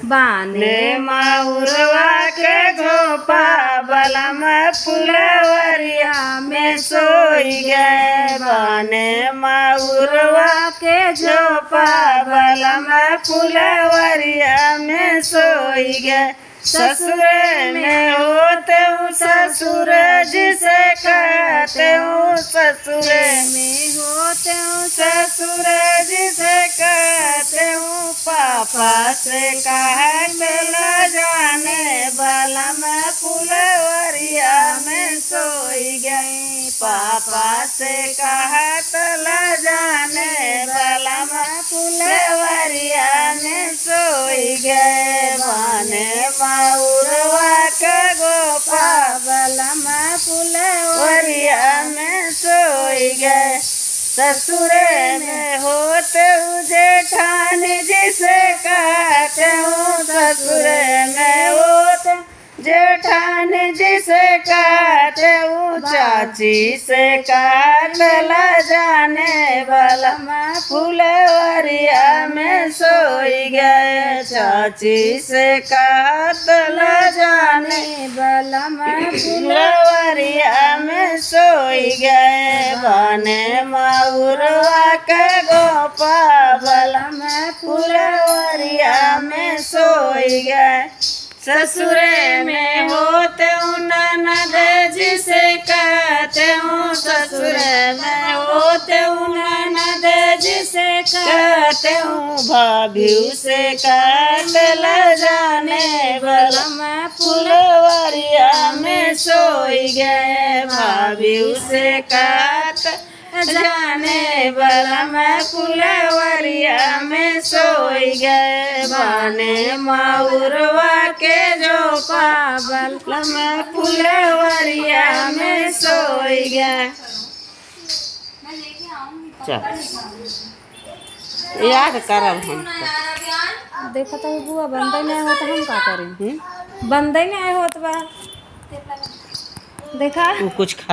बाने माउरवा के झोपा बलम फुलवरिया में सोई गए। बाने माउरवा के झोपा बलम फुलवरिया में सोई गए। ससुर में होते हूँ ससुर जिसे कहते हूँ, ससुर में होते हूँ ससुर जिसे कहते हूँ। पापा से कहते न जाने बलम फुलवरिया में सोई गई। पापा से कहत न जाने बलम फुलवरिया में सोई गए। बाने माउरवा के गोपा बलम फुलवरिया में सोई गए। ससुर में होते हूँ जेठान जिसे कहते हूँ, ससुर में होते जेठान जिसे कहते हूँ। चाची से कहत ल जाने बलम फुलवरिया में सोई गए। चाची से कहत ल जाने बलम फुलवरिया में सोई गए। बाने माउरवा के गोपा बलम फुलवरिया में सोई गए। ससुर में होते हूँ ननद जिसे कहते हूँ, ससुर में होते हूँ ननद जिसे कहते हूँ। भाभी से कहते ल जाने बलम फुलवरिया में सोई गए। भाभी से कहते जाने बलम फुलवरिया में सोई गए। बाने माउरवा के झोपा बलम फुलवरिया में सोई गए। याद करब हम देखा तो बुआ बंदे नहीं होता हम का करें। बंदे नहीं होत बा देखा कुछ